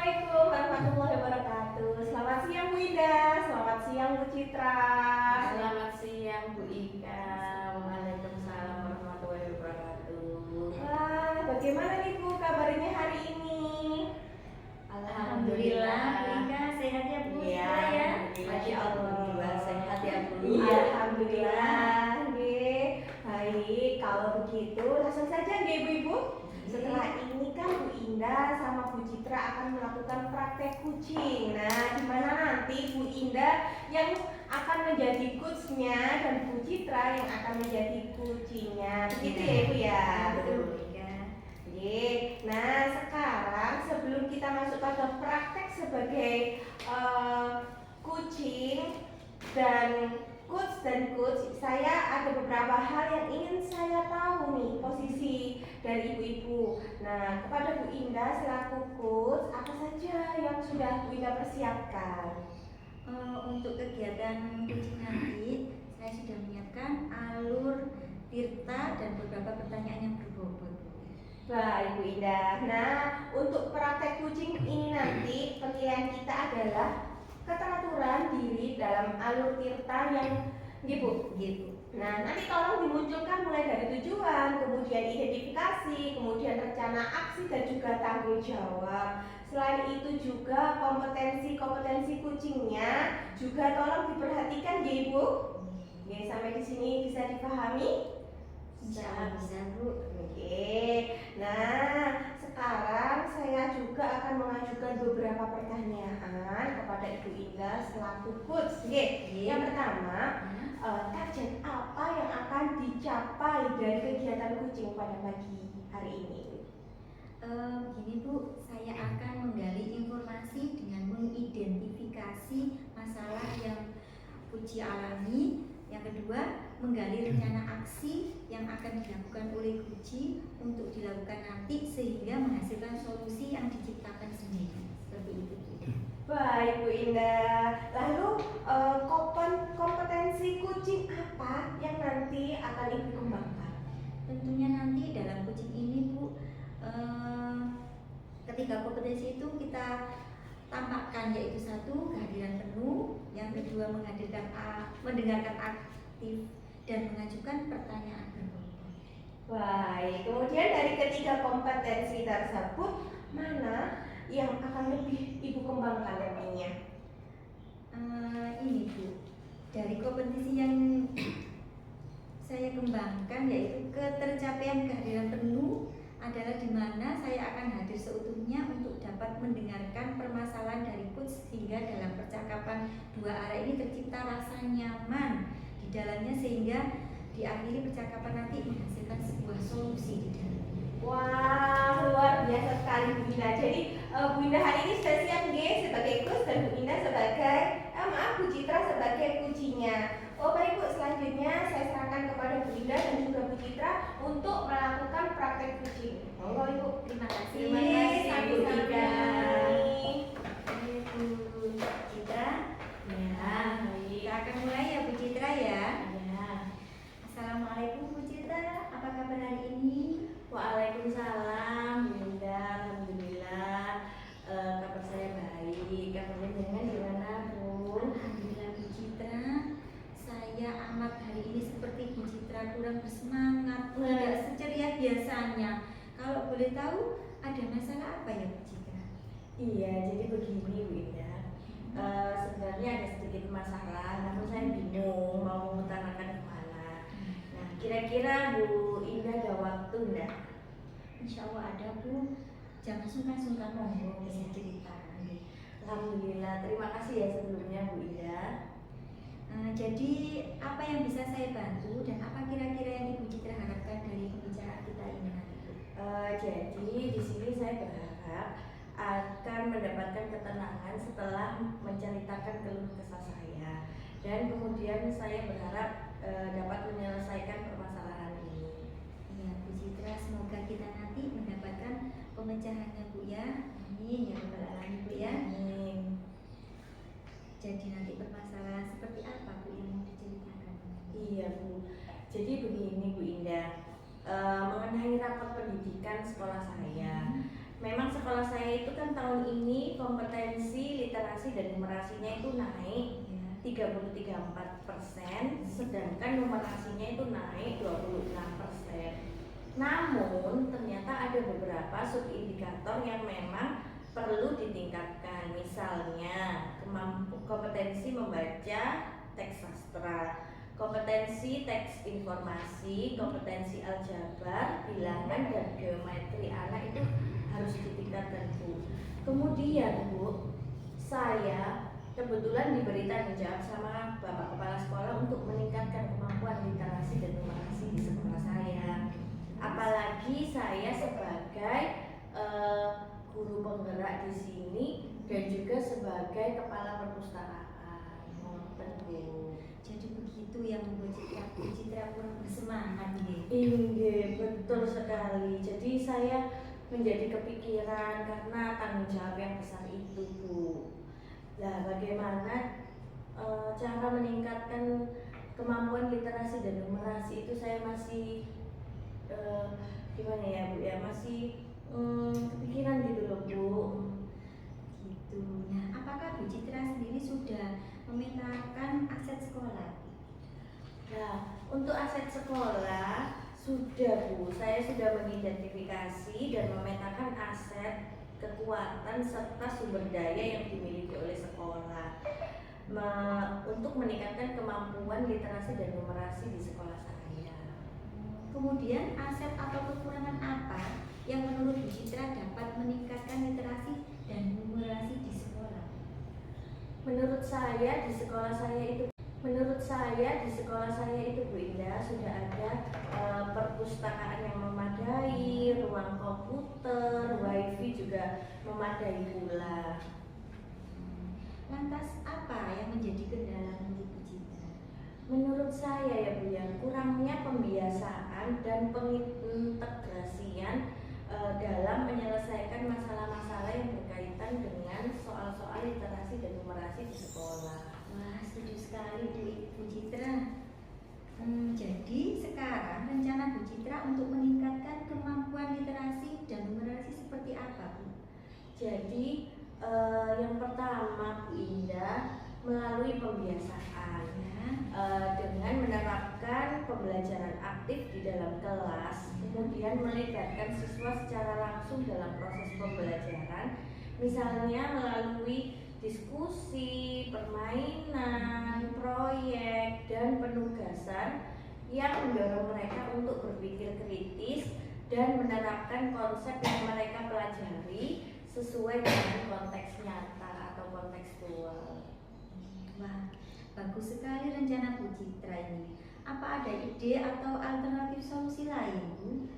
Assalamualaikum warahmatullahi wabarakatuh. Selamat siang Bu Indah, selamat siang Bu Citra. Selamat siang Bu Ika. Waalaikumsalam warahmatullahi wabarakatuh. Wah, bagaimana nih Bu kabarnya hari ini? Alhamdulillah Bu Ika sehat ya Bu? Ya, ya. Masya Allah sehat ya Bu. Iya, alhamdulillah. Nggih. Baik, kalau begitu langsung saja nggih Bu-ibu. Setelah ini kan Bu Indah sama Bu Citra akan melakukan praktek kucing. Nah, di mana nanti Bu Indah yang akan menjadi coachnya dan Bu Citra yang akan menjadi kucingnya. Begitu ya Ibu ya? Betul Bu Ika. Oke. Nah, sekarang sebelum kita masuk pada praktek sebagai kucing dan coach, saya ada beberapa hal yang ingin saya tahu nih posisi dari ibu-ibu. Nah, kepada Bu Indah selaku coach, apa saja yang sudah Bu Indah persiapkan? Untuk kegiatan kucing nanti saya sudah menyiapkan alur, tirta dan beberapa pertanyaan yang berbobot. Baik Bu Indah. Nah, untuk praktek kucing ini nanti penilaian kita adalah keteraturan diri dalam alur tirta yang gitu. Nah, nanti tolong dimunculkan mulai dari tujuan, kemudian identifikasi, kemudian rencana aksi dan juga tanggung jawab. Selain itu juga kompetensi kucingnya juga tolong diperhatikan ya Ibu. Oke, sampai di sini bisa dipahami? Bisa Bu. Oke. Nah, sekarang saya juga akan mengajukan beberapa pertanyaan kepada Ibu Indah selaku coach. Oke. Yang pertama, target apa yang akan dicapai dari kegiatan kucing pada pagi hari ini? Begini Bu, saya akan menggali informasi dengan mengidentifikasi masalah yang kucing alami. Yang kedua, menggali rencana aksi yang akan dilakukan oleh kucing untuk dilakukan nanti sehingga menghasilkan solusi yang diciptakan sendiri. Seperti itu. Baik Bu Indah. Lalu kompetensi kucing apa yang nanti akan Ibu kembangkan? Tentunya nanti dalam kucing ini Bu, ketiga kompetensi itu kita tampakkan, yaitu satu, kehadiran penuh, yang kedua mendengarkan aktif dan mengajukan pertanyaan berbobot. Baik, kemudian dari ketiga kompetensi tersebut mana yang akan lebih Ibu kembangkan nantinya? Ini Bu, dari kompetensi yang saya kembangkan yaitu ketercapaian kehadiran penuh adalah di mana saya akan hadir seutuhnya untuk dapat mendengarkan permasalahan dari coach sehingga dalam percakapan dua arah ini tercipta rasa nyaman di dalamnya sehingga diakhiri percakapan nanti menghasilkan sebuah solusi di dalamnya. Wah, luar biasa sekali Bu Indah. Jadi Bu Indah hari ini sudah siap nggih sebagai coach dan Bu Indah sebagai Bu Citra sebagai kucingnya. Oh baik Bu, selanjutnya saya serahkan kepada Bu Indah dan juga Bu Citra untuk melakukan praktek kucing. Monggo Ibu. Terima kasih. Terima kasih, Bu Sami-sami. Ika. Bu Citra. Ya, baik. Kita akan mulai ya Bu Citra ya. Ya. Assalamualaikum Bu Citra, apa kabar hari ini? Waalaikumsalam Bunda. Alhamdulillah. Kabar saya baik. Kabarnya dengan gimana Bu? Alhamdulillah Bu Citra, saya amat hari ini seperti Bu Citra kurang bersemangat, tidak seceria biasanya. Kalau boleh tahu ada masalah apa ya Bu Citra? Iya, jadi begini Bu Indah. Sebenarnya ada sedikit masalah, namun saya bingung mau mengutarakan kemana. Nah, kira-kira Bu Indah ada waktu enggak? Insya Allah ada Bu, jangan sungkan-sungkan monggo bisa cerita. Alhamdulillah, terima kasih ya sebelumnya Bu Indah. Jadi apa yang bisa saya bantu dan apa kira-kira yang Ibu Citra harapkan dari pembicaraan kita ini nanti Bu? Jadi di sini saya berharap akan mendapatkan ketenangan setelah menceritakan keluh kesah saya, dan kemudian saya berharap dapat menyelesaikan permasalahan ini. Ya Bu Citra, semoga kita nanti mendapatkan pemecahannya Bu ya. Amin ya rabbal alamin Bu ya. Amin. Jadi nanti permasalahan seperti apa Bu yang mau diceritakan? Iya Bu. Jadi begini Bu Indah, mengenai rapat pendidikan sekolah saya. Memang sekolah saya itu kan tahun ini kompetensi literasi dan numerasinya itu naik Ya. 33,4%, sedangkan numerasinya itu naik 26%. Namun ternyata ada beberapa subindikator yang memang perlu ditingkatkan, misalnya kompetensi membaca teks sastra, kompetensi teks informasi, kompetensi aljabar, bilangan dan geometri anak itu harus ditingkatkan, Bu. Kemudian, Bu, saya kebetulan diberi tanggung jawab sama Bapak Kepala Sekolah untuk meningkatkan kemampuan literasi dan numerasi di sekolah saya. Apalagi saya sebagai guru penggerak di sini dan juga sebagai kepala perpustakaan. Jadi begitu yang membuat Bu Citra pun bersemangat nih. Iya, betul sekali. Jadi saya menjadi kepikiran karena tanggung jawab yang besar itu, Bu. Nah, bagaimana cara meningkatkan kemampuan literasi dan numerasi itu saya masih gimana ya, Bu ya, masih kepikiran gitu loh, Bu. Gitu. Nah, apakah Bu Citra sendiri sudah memetakan aset sekolah? Nah, untuk aset sekolah sudah, Bu. Saya sudah mengidentifikasi dan memetakan aset, kekuatan serta sumber daya yang dimiliki oleh sekolah untuk meningkatkan kemampuan literasi dan numerasi di sekolah saya. Kemudian aset atau kekurangan apa yang menurut Bu Citra dapat meningkatkan literasi dan numerasi di sekolah? Menurut saya di sekolah saya itu Bu Indah sudah ada perpustakaan yang memadai, ruang komputer, wifi juga memadai pula. Lantas apa yang menjadi kendala menurut Bu Citra? Menurut saya ya Bu ya, kurangnya pembiasaan dan pengintegrasian dalam menyelesaikan masalah-masalah yang berkaitan dengan soal-soal literasi dan numerasi di sekolah. Wah, setuju sekali Bu Citra. Jadi sekarang rencana Bu Citra untuk meningkatkan kemampuan literasi dan numerasi seperti apa, Bu? Jadi yang pertama, Bu Indah, melalui pembiasaan dengan menerapkan pembelajaran aktif di dalam kelas, kemudian melibatkan siswa secara langsung dalam proses pembelajaran, misalnya melalui diskusi, permainan, proyek, dan penugasan yang mendorong mereka untuk berpikir kritis dan menerapkan konsep yang mereka pelajari sesuai dengan konteks nyata atau kontekstual. Wah, bagus sekali rencana Bu Citra ini. Apa ada ide atau alternatif solusi lain, Bu?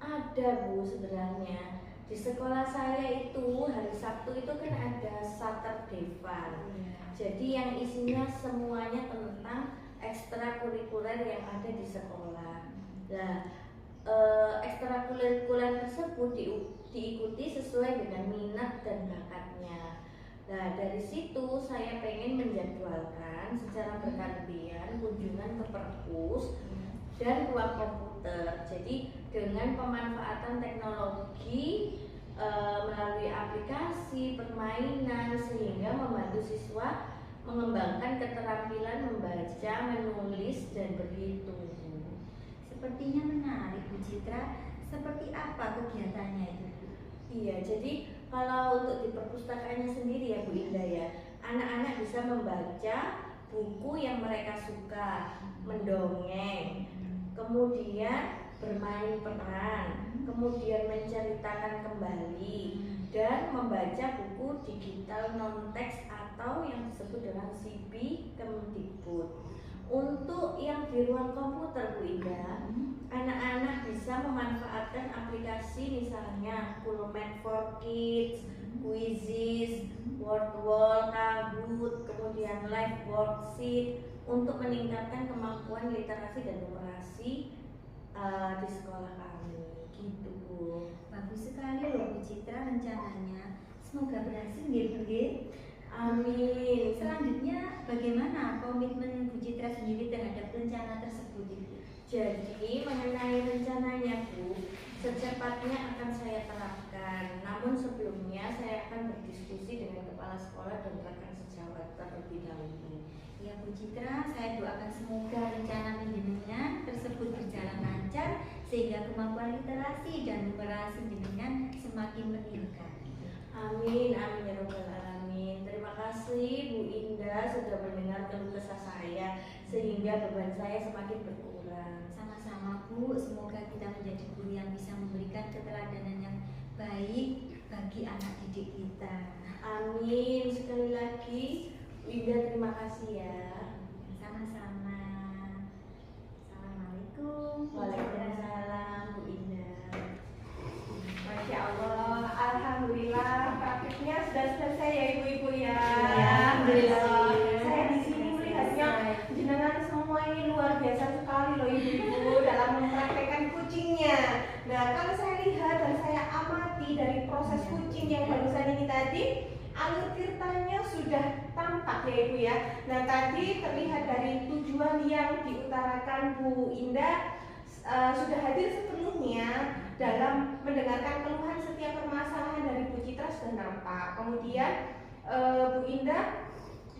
Ada, Bu, sebenarnya. Di sekolah saya itu hari Sabtu itu kan ada Saturday Fun. Jadi yang isinya semuanya tentang ekstrakurikuler yang ada di sekolah. Nah, ekstrakurikuler tersebut diikuti sesuai dengan minat dan bakatnya. Nah, dari situ saya pengen menjadwalkan secara bergantian kunjungan ke perpus dan ruang komputer. Jadi dengan pemanfaatan teknologi melalui aplikasi, permainan, sehingga membantu siswa mengembangkan keterampilan membaca, menulis, dan berhitung. Sepertinya menarik, Bu Citra. Seperti apa kegiatannya itu, Bu? Iya, jadi kalau untuk di perpustakaannya sendiri ya Bu Indah ya, anak-anak bisa membaca buku yang mereka suka, mendongeng, kemudian bermain peran, kemudian menceritakan kembali, dan membaca buku digital non-teks atau yang disebut dengan CB Kemdikbud. Untuk yang di ruang komputer Bu Indah, anak-anak bisa memanfaatkan aplikasi misalnya Coolmat for Kids, Quizzes, Wordwall, Kahoot, kemudian Live Worksheet untuk meningkatkan kemampuan literasi dan numerasi di sekolah kami, gitu Bu. Bagus sekali loh Bu Citra rencananya. Semoga berhasil nggih, Bu nggih. Amin. Selanjutnya bagaimana komitmen Bu Citra sendiri terhadap rencana tersebut, Ibu? Jadi mengenai rencananya Bu, Secepatnya akan saya terapkan. Namun sebelumnya saya akan berdiskusi dengan kepala sekolah dan rekan sejawat terlebih dahulu. Ya Bu Citra, saya doakan semoga rencana penjenengan tersebut berjalan lancar sehingga kemampuan literasi dan numerasi jenengan semakin meningkat. Amin, amin ya robbal alamin. Terima kasih Bu Indah sudah mendengar keluh kesah saya sehingga beban saya semakin berkurang. Sama-sama Bu, semoga kita menjadi guru yang bisa memberikan keteladanan yang baik bagi anak didik kita. Amin. Sekali lagi Bu Indah terima kasih ya. Sama-sama. Assalamualaikum. Waalaikumsalam Bu Indah. Masya Allah, alhamdulillah praktiknya sudah selesai ya ibu-ibu ya. Ya, alhamdulillah. Saya di sini melihatnya jenengan semua ini luar biasa sekali loh ibu-ibu dalam mempraktekkan kucingnya. Nah kalau saya lihat dan saya amati dari proses kucing yang barusan ini tadi, alur tirtanya sudah tampak ya ibu ya. Nah tadi terlihat dari tujuan yang diutarakan Bu Indah sudah hadir sepenuhnya dalam mendengarkan keluhan setiap permasalahan dari Bu Citra sudah nampak. Kemudian Bu Indah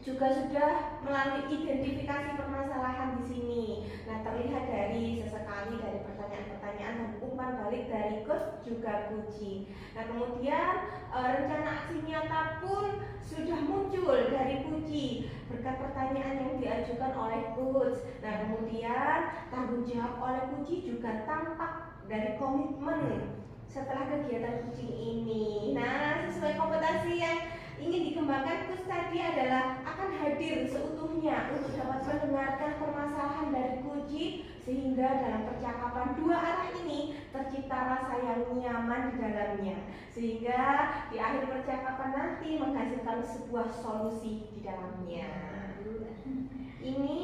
juga sudah melalui identifikasi permasalahan di sini. Nah terlihat dari sesekali dari pertanyaan-pertanyaan dan umpan balik dari coach juga kucing. Nah kemudian rencana aksi nyata pun sudah muncul dari kucing berkat pertanyaan yang diajukan oleh coach. Nah kemudian tanggung jawab oleh kucing juga tampak dari komitmen setelah kegiatan kucing ini. Nah sesuai kompetensi yang ingin dikembangkan coach tadi adalah akan hadir seutuhnya untuk dapat mendengarkan permasalahan dari kucing sehingga dalam percakapan dua arah ini tercipta rasa yang nyaman di dalamnya sehingga di akhir percakapan nanti menghasilkan sebuah solusi di dalamnya. Ini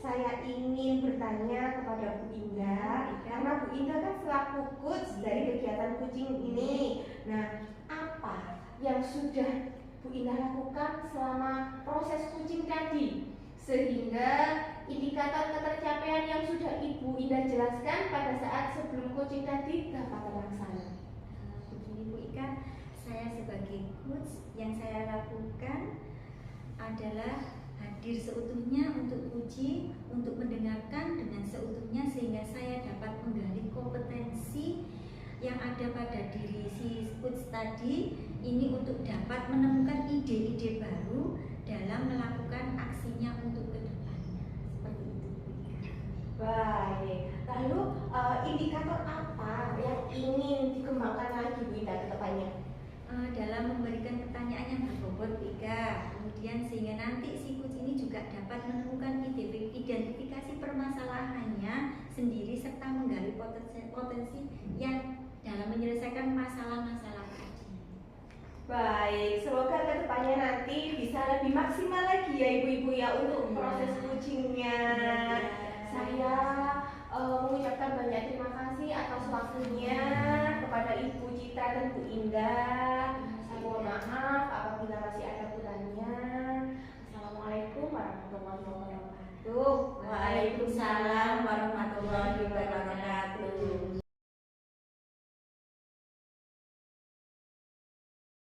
saya ingin bertanya kepada Bu Indah karena Bu Indah kan selaku coach dari kegiatan kucing ini. Nah, apa yang sudah Bu Indah lakukan selama proses kucing tadi sehingga indikator ketercapaian yang sudah Ibu Indah jelaskan pada saat sebelum kucing tadi dapat terlaksana? Begini Bu Ika, saya sebagai coach yang saya lakukan adalah hadir seutuhnya untuk kucing, untuk mendengarkan dengan seutuhnya sehingga saya dapat menggali kompetensi yang ada pada diri si coach tadi ini untuk dapat menemukan ide-ide baru dalam melakukan aksinya untuk kedepannya. Seperti itu. Baik, lalu indikator apa yang ingin dikembangkan lagi Bu Indah ke depannya? Dalam memberikan pertanyaan yang berbobot Ika, kemudian sehingga nanti si coach ini juga dapat menemukan identifikasi permasalahannya sendiri serta menggali potensi yang dalam menyelesaikan masalah-masalah tadi. Baik, semoga kedepannya nanti bisa lebih maksimal lagi ya ibu-ibu ya untuk proses kucingnya. Saya mengucapkan banyak terima kasih atas waktunya kepada Ibu Citra dan Bu Indah. Saya mohon maaf apabila masih